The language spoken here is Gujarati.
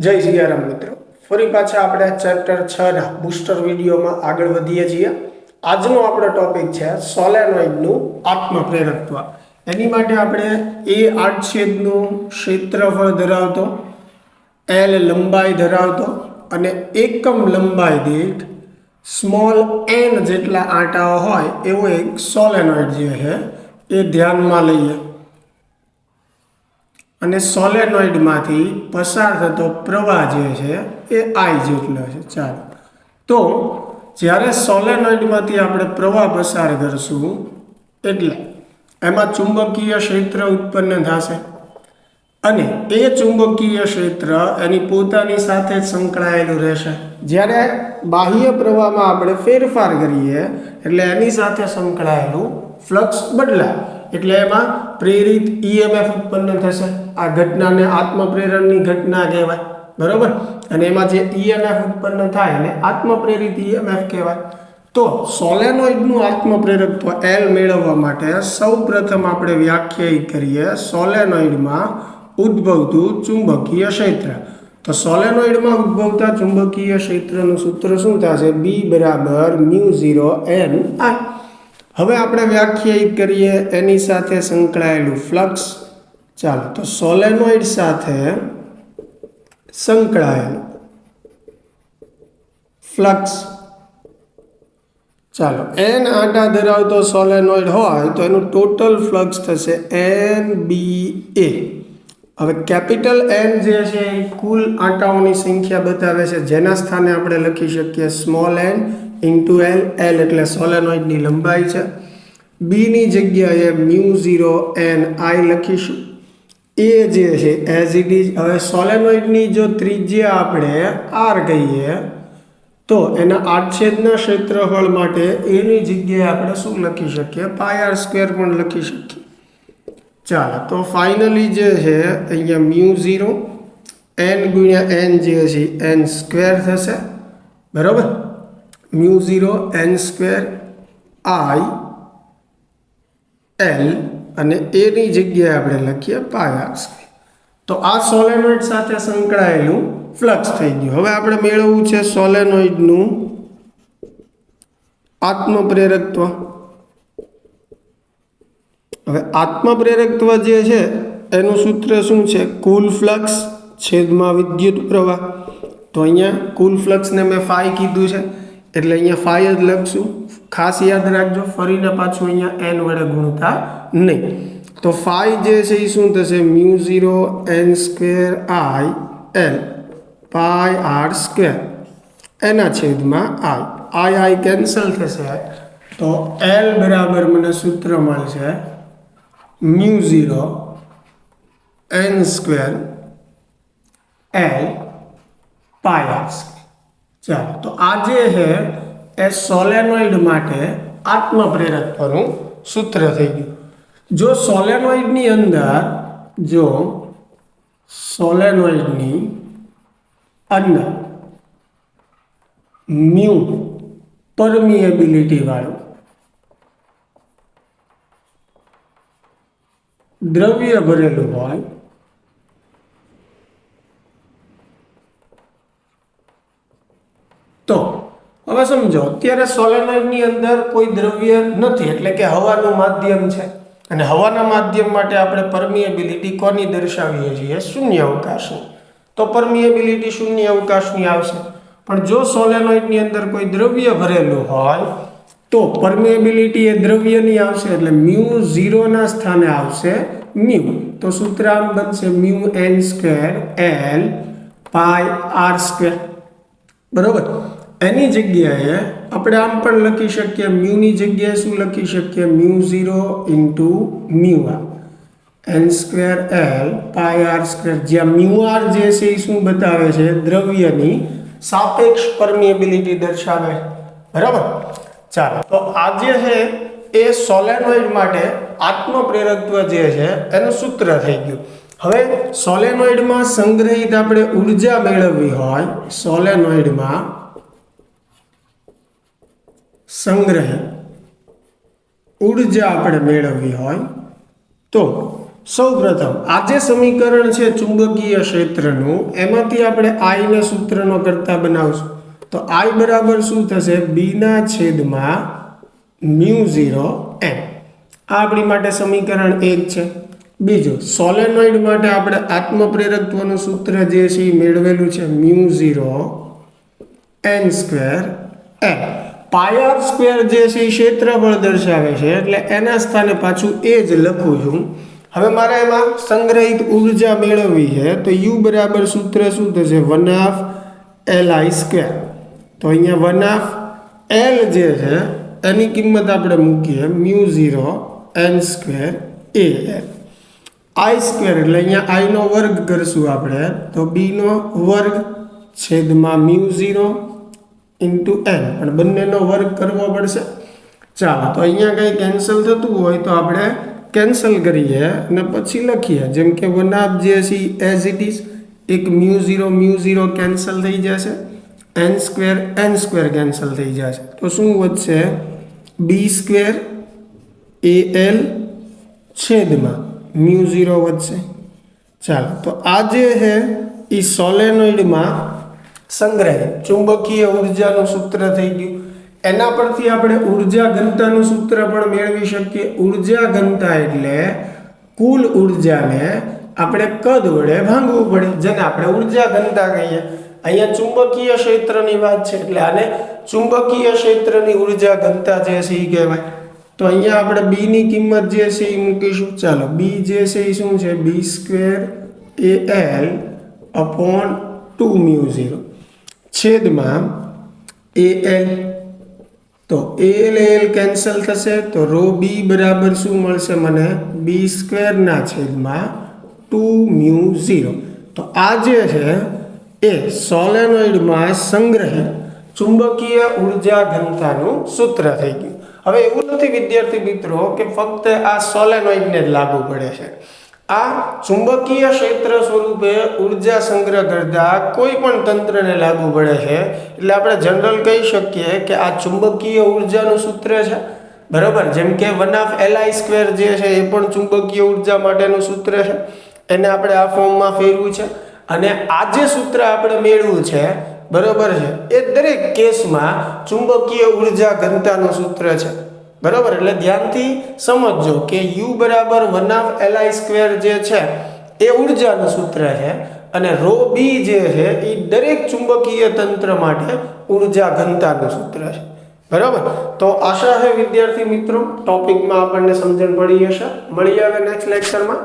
जय सियाराम मित्रों, फरी पाछा આપણે ચેપ્ટર 6 ના બૂસ્ટર વિડિયોમાં આગળ વધીએ છીએ। આજનો આપણો ટોપિક છે સોલેનોઇડનું આત્મપ્રેરકત્વ। એની માટે આપણે એ આડછેદનું ક્ષેત્રફળ ધરાવતો, L લંબાઈ ધરાવતો અને એકમ લંબાઈ દીઠ સ્મોલ n જેટલા આંટાઓ હોય એવો એક સોલેનોઇડ જે છે એ ધ્યાનમાં લઈએ। અને સોલેનોઇડમાંથી પસાર થતો પ્રવાહ જે છે એ I જેટલો છે। ચાલો, તો જ્યારે સોલેનોઇડમાંથી આપણે પ્રવાહ પસાર કરશું એટલે એમાં ચુંબકીય ક્ષેત્ર ઉત્પન્ન થશે અને એ ચુંબકીય ક્ષેત્ર એની પોતાની સાથે સંકળાયેલું રહેશે। જ્યારે બાહ્ય પ્રવાહમાં આપણે ફેરફાર કરીએ એટલે એની સાથે સંકળાયેલું ફ્લક્સ બદલાય, એટલે એમાં પ્રેરિત EMF ઉત્પન્ન થશે। આ ઘટનાને આત્મપ્રેરણની ઘટના કહેવાય, બરોબર। અને એમાં જે EMF ઉત્પન્ન થાય એને આત્મપ્રેરિત EMF કહેવાય। તો સોલેનોઇડનું આત્મપ્રેરકત્વ L મેળવવા માટે સૌપ્રથમ આપણે વ્યાખ્યાયિત કરીએ સોલેનોઇડમાં ઉદ્ભવતું ચુંબકીય ક્ષેત્ર। તો સોલેનોઇડમાં ઉદ્ભવતા ચુંબકીય ક્ષેત્રનું સૂત્ર શું થશે? B બરાબર μ0 n I। હવે આપણે વ્યાખ્યાયિત કરીએ એની સાથે સંકળાયેલું ફ્લક્સ। ચાલો, તો સોલેનોઇડ સાથે સંકળાયેલું ફ્લક્સ, ચાલો n આંટા ધરાવતો સોલેનોઇડ હોય તો એનું ટોટલ ફ્લક્સ થશે NBA। હવે કેપિટલ N જે છે એ કુલ આંટાઓની સંખ્યા બતાવે છે, જેના સ્થાને આપણે લખી શકીએ small n into L। L એટલે સોલેનોઇડની લંબાઈ છે, B ની જગ્યાએ μ0 n I લખીશું। એ જે છે એઝ ઇટ ઇઝ। હવે સોલેનોઇડની જો ત્રિજ્યા આપણે R કહીએ તો એના આડછેદના ક્ષેત્રફળ માટે એની જગ્યાએ આપણે શું લખી શકીએ? πr² પણ લખી શકીએ। ચાલો, તો ફાઇનલી જે છે અહીંયા μ0 n ગુણ્યા n જે છે n² થશે, બરાબર। μ0 n² I L અને એની જગ્યાએ આપણે લખીએ πr²। તો આ સોલેનોઇડ સાથે સંકળાયેલું ફ્લક્સ થઈ ગયું। હવે આપણે મેળવવું છે સોલેનોઇડનું આત્મપ્રેરકત્વ। હવે આત્મપ્રેરકત્વ જે છે એનું સૂત્ર શું છે? કુલ ફ્લક્સ છેદમાં વિદ્યુત પ્રવાહ। તો અહીંયા કુલ ફ્લક્સને મેં ફાઈ કીધું છે એટલે અહીંયા ફાઈ જ લખશું। ખાસ યાદ રાખજો, ફરીને પાછું અહીંયા n વડે ગુણતા નહીં। તો ફાઈ જે છે એ શું થશે? μ0 n² I L πr² એના છેદમાં I કેન્સલ થશે। તો L બરાબર મને સૂત્ર મળશે μ0 n² L πr²। ચાલો, તો આ જે છે એ સોલેનોઇડ માટે આત્મપ્રેરકત્વનું સૂત્ર થઈ ગયું। જો સોલેનોઇડની અંદર મ્યુ પરમિએબિલિટી વાળું દ્રવ્ય ભરેલું હોય તો હવે સમજો, અત્યારે સોલેનોઇડની અંદર કોઈ દ્રવ્ય નથી, એટલે કે હવાનું માધ્યમ છે। અને હવાના માધ્યમ માટે આપણે પરમિએબિલિટી કોની દર્શાવીએ છીએ? શૂન્ય અવકાશની। તો પરમિએબિલિટી શૂન્ય અવકાશની આવશે। પણ જો સોલેનોઇડની અંદર કોઈ દ્રવ્ય ભરેલું હોય તો પરમિએબિલિટી એ દ્રવ્યની આવશે, એટલે μ0 ના સ્થાને આવશે μ। તો સૂત્ર આમ બનશે μ n² L πr², બરોબર। એની જગ્યાએ આપણે આમ પણ લખી શકીએ, મ્યુની જગ્યાએ શું લખી શકીએ? μ0 into μr n² L πr², જ્યાં μr જે છે એ શું બતાવે છે? દ્રવ્યની સાપેક્ષ પરમિએબિલિટી દર્શાવે, બરાબર। ચાલો, તો આ જે છે એ સોલેનોઇડ માટે આત્મપ્રેરકત્વ જે છે એનું સૂત્ર થઈ ગયું। હવે સોલેનોઇડમાં સંગ્રહિત આપણે ઉર્જા મેળવવી હોય, સોલેનોઇડમાં સંગ્રહિત ઉર્જા આપણે મેળવવી હોય તો સૌપ્રથમ આ જે સમીકરણ છે ચુંબકીય ક્ષેત્રનું, એમાંથી આપણે I ને સૂત્રનો કરતા બનાવશું. તો I બરાબર શું થશે? બીના છેદમાં μ0 n. આ આપણી માટે સમીકરણ 1 છે. બીજું, સોલેનોઇડ માટે આપણે આત્મપ્રેરકત્વનું સૂત્ર જે છે એ મેળવેલું છે μ0 n સ્ક્વેર n. પાયર સ્ક્વેર જે છે એ ક્ષેત્રફળ દર્શાવે છે, એટલે એના સ્થાને પાછું એ જ લખું છું. હવે મારે એમાં સંગ્રહિત ઉર્જા મેળવવી છે, તો U બરાબર સૂત્ર શું થશે? 1/Li square. તો અહીંયા 1/L જે છે એની કિંમત આપણે મૂકીએ μ0 n square AL. I square એટલે અહીંયા I નો વર્ગ કરશું આપણે, તો B નો વર્ગ છેદમાં μ0 ઇન્ટુ n, પણ બંનેનો વર્ગ કરવો પડશે. ચાલો, તો અહીંયા કંઈ કેન્સલ થતું હોય તો આપણે કેન્સલ કરીએ અને પછી લખીએ, જેમ કે 1/, જે છે એઝ ઇટ ઇઝ, એક μ0 કેન્સલ થઈ જશે, n સ્ક્વેર કેન્સલ થઈ જશે, તો શું વધશે? B સ્ક્વેર AL છેદમાં μ0 વધશે. ચાલો, તો આ જે છે એ સોલેનોઇડમાં સંગ્રહિત ચુંબકીય ઉર્જાનું સૂત્ર થઈ ગયું. એના પરથી આપણે ઉર્જા ઘનતાનું સૂત્ર પણ મેળવી શકીએ. ઉર્જા ઘનતા એટલે કુલ ઉર્જાને આપણે કદ વડે ભાંગવું પડે, જેને આપણે ઉર્જા ઘનતા કહીએ. અહીંયા ચુંબકીય ક્ષેત્રની વાત છે, એટલે આને ચુંબકીય ક્ષેત્રની ઉર્જા ઘનતા જે છે એ કહેવાય. તો અહીંયા આપણે B ની કિંમત જે છે એ મૂકીશું. ચાલો, B જે છે એ શું છે? B સ્ક્વેર AL અપોન 2μ0 છેદમાં AL. તો AL કેન્સલ થશે, તો રો B બરાબર શું મળશે મને? B સ્ક્વેરના છેદમાં 2μ0. તો આ જે છે એ સોલેનોઇડમાં સંગ્રહિત ચુંબકીય ઉર્જા ઘનતાનું સૂત્ર થઈ ગયું. હવે એવું નથી વિદ્યાર્થી મિત્રો કે ફક્ત આ સોલેનોઇડને જ લાગુ પડે છે. આ ચુંબકીય ક્ષેત્ર સ્વરૂપે ઉર્જા સંગ્રહ કરતા કોઈ પણ તંત્રને લાગુ પડે છે. એટલે આપણે જનરલ કહી શકીએ કે આ ચુંબકીય ઉર્જાનું સૂત્ર છે, બરાબર. જેમ કે 1/Li સ્ક્વેર જે છે એ પણ ચુંબકીય ઉર્જા માટેનું સૂત્ર છે, એને આપણે આ ફોર્મમાં ફેરવું છે. અને આ જે સૂત્ર આપણે મેળવ્યું છે, બરાબર છે, એ દરેક કેસમાં ચુંબકીય ઉર્જા ઘનતાનું સૂત્ર છે, બરાબર. એટલે ધ્યાનથી સમજજો કે U બરાબર 1/Li સ્ક્વેર જે છે એ ઉર્જાનું સૂત્ર છે, અને રો B જે છે એ દરેક ચુંબકીય તંત્ર માટે ઉર્જા ઘનતાનું સૂત્ર છે, બરાબર. તો આશા છે વિદ્યાર્થી મિત્રો ટોપિકમાં આપણને સમજણ પડી હશે. મળીએ હવે નેક્સ્ટ લેક્ચરમાં.